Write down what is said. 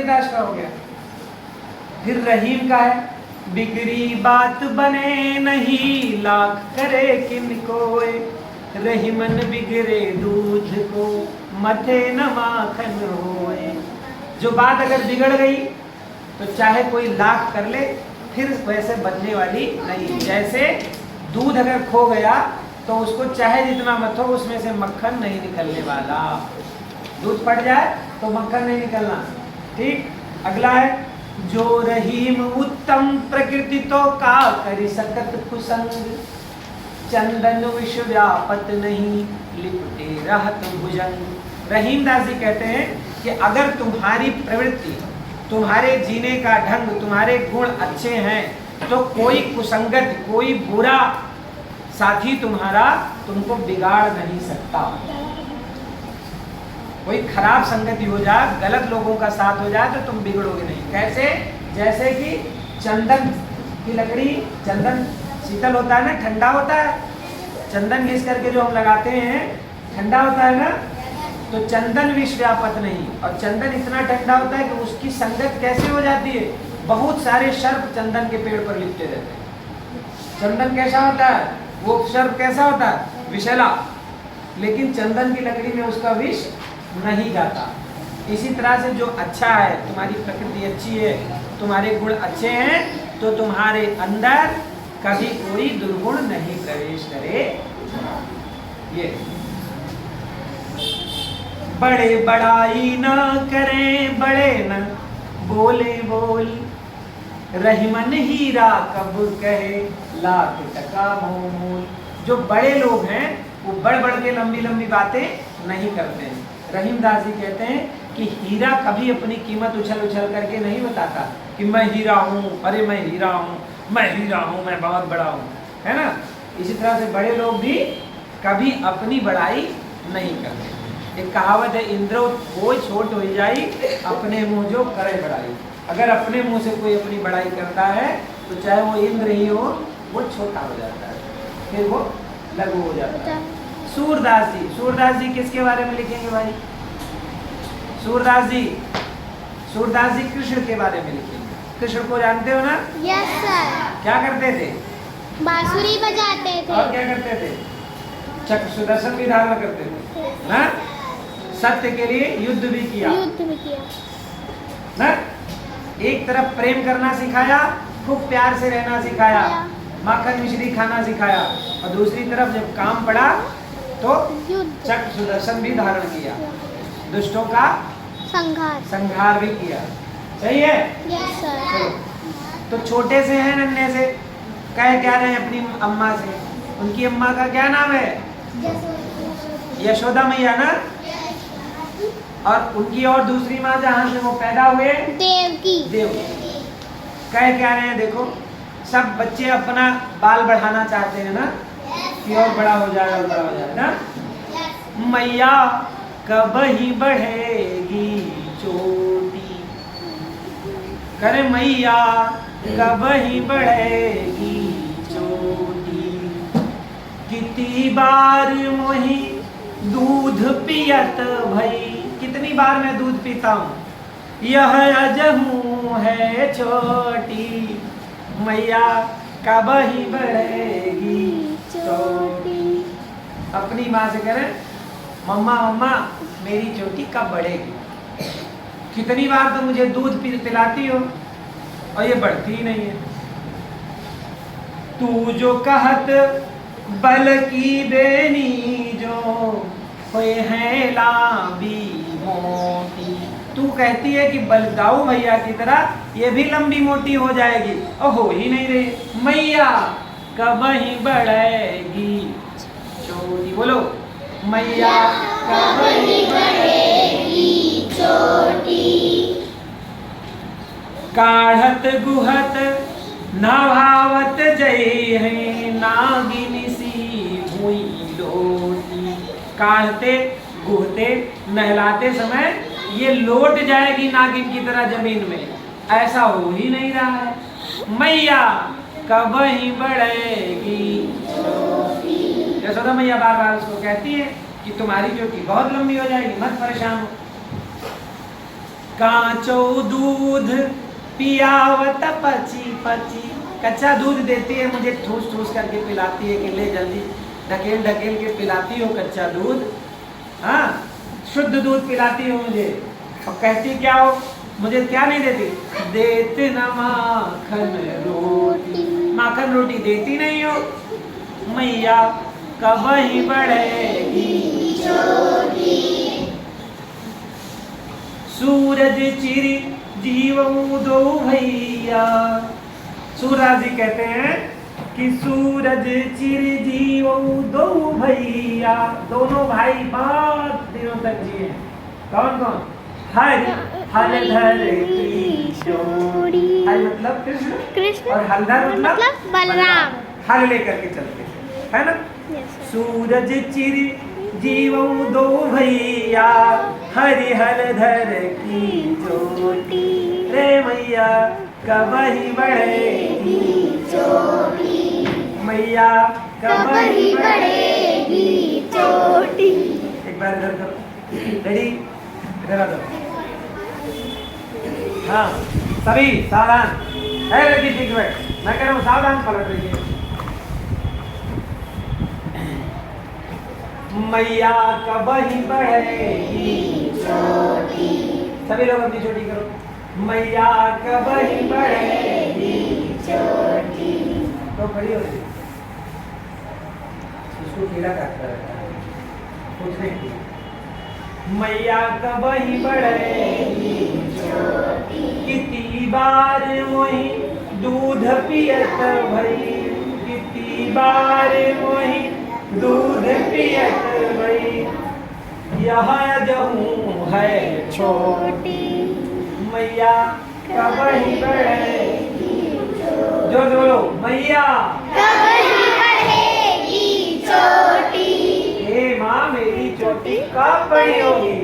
तुलसीदास का हो गया। फिर रहीम का है, बिगड़ी बात बने नहीं, लाख करे किन कोय, रहीमन बिगड़े दूध को, मथे न माखन होए। जो बात अगर बिगड़ गई तो चाहे कोई लाख कर ले फिर वैसे बनने वाली नहीं। जैसे दूध अगर खो गया तो उसको चाहे जितना मथो उसमें से मक्खन नहीं निकलने वाला। दूध फट जाए तो मक्खन नहीं निकलना। ठीक, अगला है, जो रहीम उत्तम प्रकृति तो का करी सकत कुसंग, चंदन विश्व व्यापत नहीं, लिपटे रहत भुजंग। रहीम दास जी कहते हैं कि अगर तुम्हारी प्रवृत्ति, तुम्हारे जीने का ढंग, तुम्हारे गुण अच्छे हैं तो कोई कुसंगत, कोई बुरा साथी तुम्हारा तुमको बिगाड़ नहीं सकता। कोई खराब संगति हो जाए, गलत लोगों का साथ हो जाए तो तुम बिगड़ोगे नहीं। कैसे? जैसे कि चंदन की लकड़ी, चंदन शीतल होता है ना, ठंडा होता है। चंदन घिस करके जो हम लगाते हैं ठंडा होता है ना, तो चंदन विष व्यापत नहीं। और चंदन इतना ठंडा होता है कि उसकी संगत कैसे हो जाती है, बहुत सारे सर्प चंदन के पेड़ पर लिपटे रहते हैं। चंदन कैसा होता है, वो सर्प कैसा होता है, विषैला, लेकिन चंदन की लकड़ी में उसका विष नहीं जाता। इसी तरह से जो अच्छा है, तुम्हारी प्रकृति अच्छी है, तुम्हारे गुण अच्छे हैं, तो तुम्हारे अंदर कभी कोई दुर्गुण नहीं प्रवेश करे। ये बड़े बड़ाई न करें, बड़े न बोले बोल, रहीमन हीरा कब कहे, लाख टका मोल। जो बड़े लोग हैं वो बढ़ बढ़ के लंबी लंबी बातें नहीं करते हैं। रहीम दास जी कहते हैं कि हीरा कभी अपनी कीमत उछल उछल करके नहीं बताता कि मैं हीरा हूँ, अरे मैं हीरा हूँ, मैं हीरा हूँ, मैं बहुत बड़ा हूँ, है ना। इसी तरह से बड़े लोग भी कभी अपनी बड़ाई नहीं करते। एक कहावत है, इंद्र कोई छोट हो जाई, अपने मुँह जो करे बड़ाई। अगर अपने मुँह से कोई अपनी बड़ाई करता है तो चाहे वो इंद्र ही हो, वो छोटा हो जाता है, फिर वो लघु हो जाता है। सूरदास जी, सूरदास जी किसके बारे में लिखेंगे भाई? सूरदास जी कृष्ण के बारे में लिखेंगे। कृष्ण को जानते हो ना? Yes sir. क्या करते थे? बांसुरी बजाते थे। और क्या करते थे? चक्र सुदर्शन भी धारण करते थे ना। सत्य के लिए युद्ध भी किया ना। एक तरफ प्रेम करना सिखाया, खूब प्यार से रहना सिखाया, माखन मिश्री खाना सिखाया, और दूसरी तरफ जब काम पड़ा तो चक्र सुदर्शन भी धारण किया, दुष्टों का संहार भी किया। सही है? Yes sir. तो छोटे से हैं, नन्हे से कह क्या रहे हैं अपनी अम्मा से, उनकी अम्मा का क्या नाम है? यशोदा मैया ना। और उनकी और दूसरी माँ जहाँ से वो पैदा हुए, देवकी। कह क्या रहे हैं? देखो, सब बच्चे अपना बाल बढ़ाना चाहते हैं ना, कि और बड़ा हो जाए और बड़ा हो जाए ना। मैया कब ही बढ़ेगी चोटी, करे मैया कब ही बढ़ेगी चोटी, कितनी बार मोही दूध पियत भई, कितनी बार मैं दूध पीता हूँ, यह अजहू है छोटी, मैया कब ही बढ़ेगी चोटी। अपनी माँ से कह रहे, मम्मा मम्मा मेरी चोटी कब बढ़ेगी? कितनी बार तो मुझे दूध पिलाती हो और ये बढ़ती ही नहीं है। तू जो कहत बल की बेनी जो होए हैं लांबी मोटी, तू कहती है कि बलदाऊ भैया की तरह ये भी लंबी मोटी हो जाएगी, और हो ही नहीं रही। मैया कब ही बढ़ेगी चोटी, बोलो मैया कब ही बढ़ेगी चोटी। काढ़त गुहत नभावत जय है, नागिन सी हुई लोटी। काढ़ते गुहते नहलाते समय ये लौट जाएगी नागिन की तरह जमीन में, ऐसा हो ही नहीं रहा है। मैया कब ही बढ़ेगी चोटी। यशोदा मैया बार बार उसको कहती है कि तुम्हारी चोटी बहुत लंबी हो जाएगी, मत परेशान हो। कांचो दूध पियावत पची पची, कच्चा दूध देती है मुझे, ठूस ठूस करके पिलाती है कि ले जल्दी ढकेल ढकेल के पिलाती हो कच्चा दूध। हाँ, शुद्ध दूध पिलाती हो मुझे, और कहती क्या हो, मुझे क्या नहीं देती, देते न माखन रोटी, माखन रोटी देती नहीं हो। मैया कब ही बढ़ेगी छोटी, सूरज चिर जीवऊ दो भैया। सूरज जी कहते हैं कि सूरज चिर जीवऊ दो भैया, दोनों भाई बहुत दिनों तक जिए। कौन कौन? हरि हलधर की जोड़ी, हरि मतलब कृष्ण, कृष्ण और हलधर मतलब बलराम। हल लेकर के चलते थे, है ना। सूरज चिर जीवऊ दो भैया, हरि हलधर की जोड़ी, रे मैया कब ही बढ़ेगी चोटी, मैया कब ही बढ़ेगी चोटी। एक बार इधर करो, रेडी, इधर आ जाओ। हाँ, सभी सावधान है, लड़की ठीक बैठ, मैं कह रहा हूँ सावधान पलट रही है। मैया कब ही बढ़ेगी चोटी, सभी लोग अपनी चोटी करो। मैया कब ही बढ़ेगी चोटी, तो खड़ी हो गई, इसको कीड़ा काटता रहता है, पूछने की मैया कब ही बढ़ेगी चोटी, कितनी बार वही दूध पियत भई, कितनी बार वही दूध पियत भई, यहाँ जहूँ है छोटी, मैया कब ही बढ़ेगी, जो बोलो मैया कब ही बढ़ेगी चोटी, हे माँ मेरी चोटी कब बड़ी होगी।